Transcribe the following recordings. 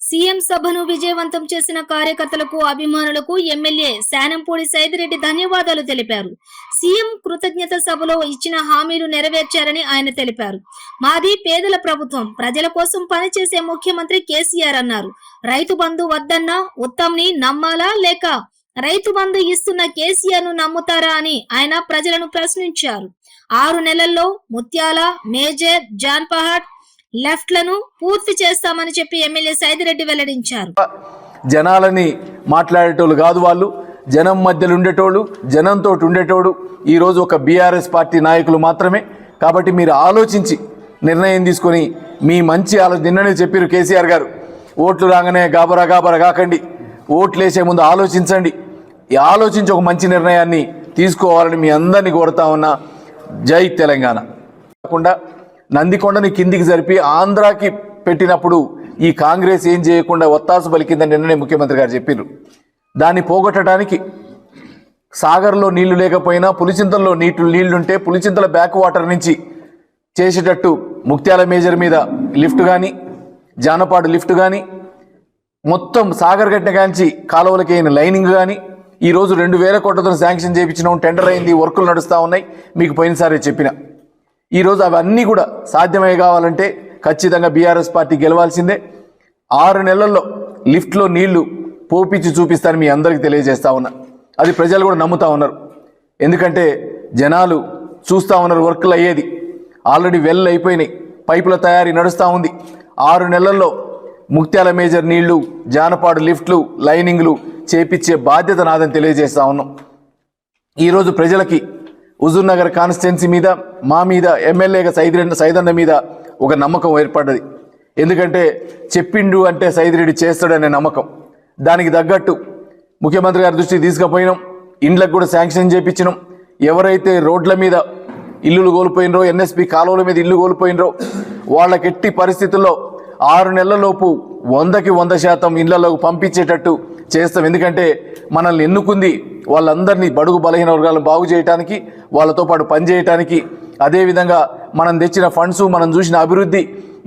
CM సభను విజయవంతం చేసిన కార్యకర్తలకు, అభిమానులకు ఎమ్మెల్యే శానంపూడి సైదిరెడ్డి ధన్యవాదాలు తెలిపారు. సీఎం కృతజ్ఞత సభలో ఇచ్చిన హామీలు నెరవేర్చారని ఆయన తెలిపారు. మాది పేదల ప్రభుత్వం, ప్రజల కోసం పనిచేసే ముఖ్యమంత్రి కేసీఆర్ అన్నారు. రైతు బంధు వద్దన్నా ఉత్తమ్ని నమ్మాలా లేక రైతు బంధు ఇస్తున్న కేసీఆర్ ను నమ్ముతారా అని ఆయన ప్రజలను ప్రశ్నించారు. 6 నెలల్లో ముత్యాల, మేజర్, జాన్పహాట్ లెఫ్ట్లను పూర్తి చేస్తామని చెప్పి ఎమ్మెల్యే సైదిరెడ్డి వెల్లడించారు. జనాలని మాట్లాడేటోళ్ళు కాదు, వాళ్ళు జనం మధ్యలో ఉండేటోళ్ళు, జనంతో ఉండేటోడు ఈరోజు ఒక బీఆర్ఎస్ పార్టీ నాయకులు మాత్రమే. కాబట్టి మీరు ఆలోచించి నిర్ణయం తీసుకొని మీ మంచి నిన్ననే చెప్పారు కేసీఆర్ గారు, ఓట్లు రాగానే గాబరా కాకండి, ఓట్లు వేసే ముందు ఆలోచించండి, ఆలోచించి ఒక మంచి నిర్ణయాన్ని తీసుకోవాలని మీ అందరినీ కోరుతా ఉన్నా. జై తెలంగాణ. కాకుండా నందికొండని కిందికి జరిపి ఆంధ్రాకి పెట్టినప్పుడు ఈ కాంగ్రెస్ ఏం చేయకుండా ఒత్తాసు పలికిందని నిన్ననే ముఖ్యమంత్రి గారు చెప్పారు. దాన్ని పోగొట్టడానికి సాగర్లో నీళ్లు లేకపోయినా పులిచింతల్లో నీళ్లుంటే పులిచింతల బ్యాక్ వాటర్ నుంచి చేసేటట్టు ముత్యాల మేజర్ మీద లిఫ్ట్ కానీ, జానపాడు లిఫ్ట్ కానీ, మొత్తం సాగర్ గట్టిన కాంచి కాలువలకి అయిన లైనింగ్ కానీ ఈరోజు 2000 కోట్లతో శాంక్షన్ చేయించినాం. టెండర్ అయింది, వర్కులు నడుస్తూ ఉన్నాయి. మీకు పోయినసారి చెప్పిన ఈరోజు అవన్నీ కూడా సాధ్యమై కావాలంటే ఖచ్చితంగా బీఆర్ఎస్ పార్టీ గెలవాల్సిందే. 6 నెలల్లో లిఫ్ట్లో నీళ్లు పోపించి చూపిస్తారని మీ అందరికీ తెలియజేస్తా ఉన్నా. అది ప్రజలు కూడా నమ్ముతా ఉన్నారు. ఎందుకంటే జనాలు చూస్తూ ఉన్నారు వర్కులు అయ్యేది. ఆల్రెడీ వెల్ అయిపోయినాయి, పైపుల తయారీ నడుస్తూ ఉంది. 6 నెలల్లో ముత్యాల మేజర్ నీళ్లు, జానపాడు లిఫ్ట్లు, లైనింగ్లు చేపించే బాధ్యత నాదని తెలియజేస్తా ఉన్నాం. ఈరోజు ప్రజలకి హుజూర్ నగర్ కాన్స్టిట్యున్సీ మీద, మా మీద, ఎమ్మెల్యేగా సైదన్న మీద ఒక నమ్మకం ఏర్పడ్డది. ఎందుకంటే చెప్పిండు అంటే సైదిరెడ్డి చేస్తాడనే నమ్మకం. దానికి తగ్గట్టు ముఖ్యమంత్రి గారి దృష్టికి తీసుకుపోయినాం. ఇండ్లకు కూడా శాంక్షన్ చేయించినాం. ఎవరైతే రోడ్ల మీద ఇల్లులు కోల్పోయినరో, ఎన్ఎస్పి కాలువల మీద ఇల్లు కోల్పోయినరో వాళ్ళకి ఎట్టి పరిస్థితుల్లో 6 నెలలలోపు 100కి 100% ఇళ్లలోకి పంపించేటట్టు చేస్తాం. ఎందుకంటే మనల్ని ఎన్నుకుంది వాళ్ళందరినీ బడుగు బలహీన వర్గాలను బాగు చేయడానికి, వాళ్ళతో పాటు పనిచేయటానికి. అదేవిధంగా మనం తెచ్చిన ఫండ్స్, మనం చూసిన అభివృద్ధి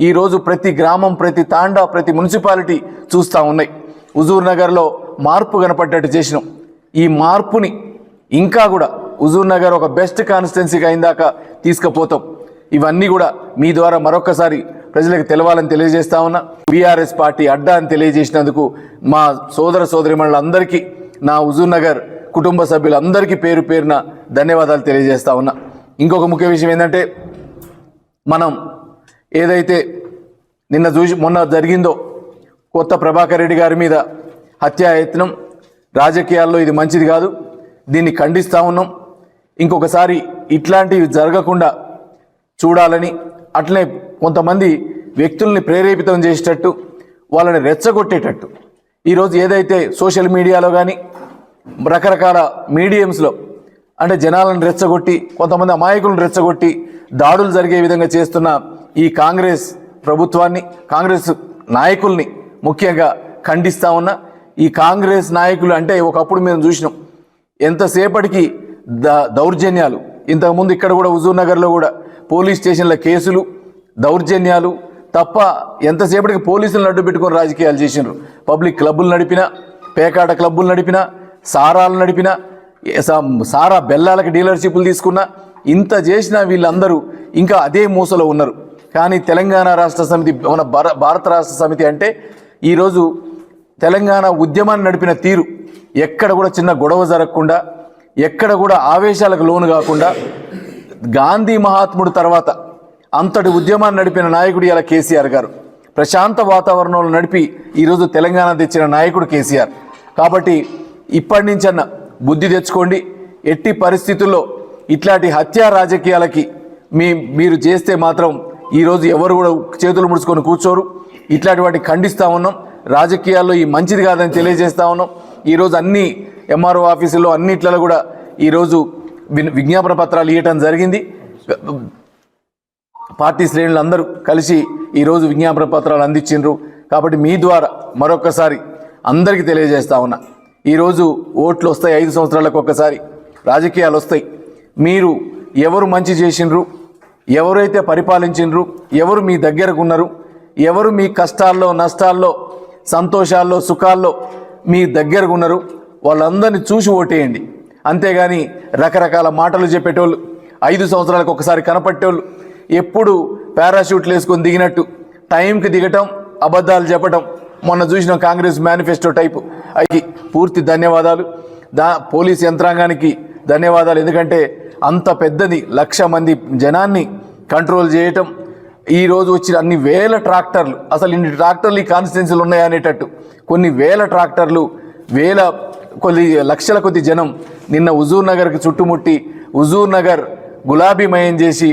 ఈరోజు ప్రతి గ్రామం, ప్రతి తాండా, ప్రతి మున్సిపాలిటీ చూస్తూ ఉన్నాయి. హుజూర్ నగర్లో మార్పు కనపడ్డట్టు చేసినాం. ఈ మార్పుని ఇంకా కూడా హుజూర్ నగర్ ఒక బెస్ట్ కాన్స్టిట్యున్సీగా అయిందాక తీసుకుపోతాం. ఇవన్నీ కూడా మీ ద్వారా మరొకసారి ప్రజలకు తెలవాలని తెలియజేస్తా ఉన్నా. బీఆర్ఎస్ పార్టీ అడ్డా అని తెలియజేసినందుకు మా సోదర సోదరిమణులందరికీ, నా హుజూర్ నగర్ కుటుంబ సభ్యులందరికీ పేరు పేరున ధన్యవాదాలు తెలియజేస్తా ఉన్నా. ఇంకొక ముఖ్య విషయం ఏంటంటే, మనం ఏదైతే మొన్న జరిగిందో కొత్త ప్రభాకర్ రెడ్డి గారి మీద హత్యాయత్నం, రాజకీయాల్లో ఇది మంచిది కాదు, దీన్ని ఖండిస్తూ ఉన్నాం. ఇంకొకసారి ఇట్లాంటివి జరగకుండా చూడాలని, అట్లనే కొంతమంది వ్యక్తుల్ని ప్రేరేపితం చేసేటట్టు, వాళ్ళని రెచ్చగొట్టేటట్టు ఈరోజు ఏదైతే సోషల్ మీడియాలో కానీ రకరకాల మీడియంస్లో అంటే జనాలను రెచ్చగొట్టి, కొంతమంది అమాయకులను రెచ్చగొట్టి దాడులు జరిగే విధంగా చేస్తున్న ఈ కాంగ్రెస్ ప్రభుత్వాన్ని, కాంగ్రెస్ నాయకుల్ని ముఖ్యంగా ఖండిస్తూ ఉన్నా. ఈ కాంగ్రెస్ నాయకులు అంటే ఒకప్పుడు మేము చూసినాం ఎంతసేపటికి దౌర్జన్యాలు. ఇంతకుముందు ఇక్కడ కూడా హుజూర్ నగర్లో కూడా పోలీస్ స్టేషన్ల కేసులు, దౌర్జన్యాలు తప్ప ఎంతసేపటికి పోలీసులను అడ్డు పెట్టుకొని రాజకీయాలు చేసినారు. పబ్లిక్ క్లబ్బులు నడిపినా, పేకాట క్లబ్బులు నడిపినా, సారాలు నడిపినా, సారా బెల్లాలకి డీలర్షిప్లు తీసుకున్నా, ఇంత చేసిన వీళ్ళందరూ ఇంకా అదే మూసలో ఉన్నారు. కానీ తెలంగాణ రాష్ట్ర సమితి, మన భారత రాష్ట్ర సమితి అంటే ఈరోజు తెలంగాణ ఉద్యమాన్ని నడిపిన తీరు ఎక్కడ కూడా చిన్న గొడవ జరగకుండా, ఎక్కడ కూడా ఆవేశాలకు లోను కాకుండా, గాంధీ మహాత్ముడు తర్వాత అంతటి ఉద్యమాన్ని నడిపిన నాయకుడు ఇలా కేసీఆర్ గారు. ప్రశాంత వాతావరణంలో నడిపి ఈరోజు తెలంగాణ తెచ్చిన నాయకుడు కేసీఆర్. కాబట్టి ఇప్పటి నుంచన్నా బుద్ధి తెచ్చుకోండి. ఎట్టి పరిస్థితుల్లో ఇట్లాంటి హత్యా రాజకీయాలకి మీరు చేస్తే మాత్రం ఈరోజు ఎవరు కూడా చేతులు ముడుచుకొని కూర్చోరు. ఇట్లాంటి వాటిని ఖండిస్తూ ఉన్నాం. రాజకీయాల్లో ఈ మంచిది కాదని తెలియజేస్తూ ఉన్నాం. ఈరోజు అన్ని ఎంఆర్ఓ ఆఫీసుల్లో అన్నిట్లలో కూడా ఈరోజు విజ్ఞాపన పత్రాలు ఇవ్వటం జరిగింది. పార్టీ శ్రేణులు అందరూ కలిసి ఈరోజు విజ్ఞాపన పత్రాలు అందించిండ్రు. కాబట్టి మీ ద్వారా మరొకసారి అందరికీ తెలియజేస్తా ఉన్నా, ఈరోజు ఓట్లు వస్తాయి, 5 సంవత్సరాలకు ఒక్కసారి రాజకీయాలు వస్తాయి. మీరు ఎవరు మంచి చేసిండ్రు, ఎవరైతే పరిపాలించిండ్రు, ఎవరు మీ దగ్గరకు ఉన్నారు, ఎవరు మీ కష్టాల్లో నష్టాల్లో సంతోషాల్లో సుఖాల్లో మీ దగ్గరకు ఉన్నారు, వాళ్ళందరినీ చూసి ఓటేయండి. అంతేగాని రకరకాల మాటలు చెప్పేటోళ్ళు, 5 సంవత్సరాలకు ఒకసారి కనపట్టేవాళ్ళు, ఎప్పుడు పారాషూట్లు వేసుకొని దిగినట్టు టైంకి దిగటం, అబద్ధాలు చెప్పటం, మొన్న చూసిన కాంగ్రెస్ మేనిఫెస్టో టైపు. అవి పూర్తి ధన్యవాదాలు. పోలీస్ యంత్రాంగానికి ధన్యవాదాలు. ఎందుకంటే అంత పెద్దది 1,00,000 మంది జనాన్ని కంట్రోల్ చేయటం, ఈరోజు వచ్చిన అన్ని వేల ట్రాక్టర్లు, అసలు ఇన్ని ట్రాక్టర్లు ఈ కాన్స్టిట్యున్సీలు ఉన్నాయా అనేటట్టు కొన్ని వేల ట్రాక్టర్లు, కొన్ని లక్షల కొద్ది జనం నిన్న హుజూర్ నగర్కి చుట్టుముట్టి హుజూర్ నగర్ గులాబీమయం చేసి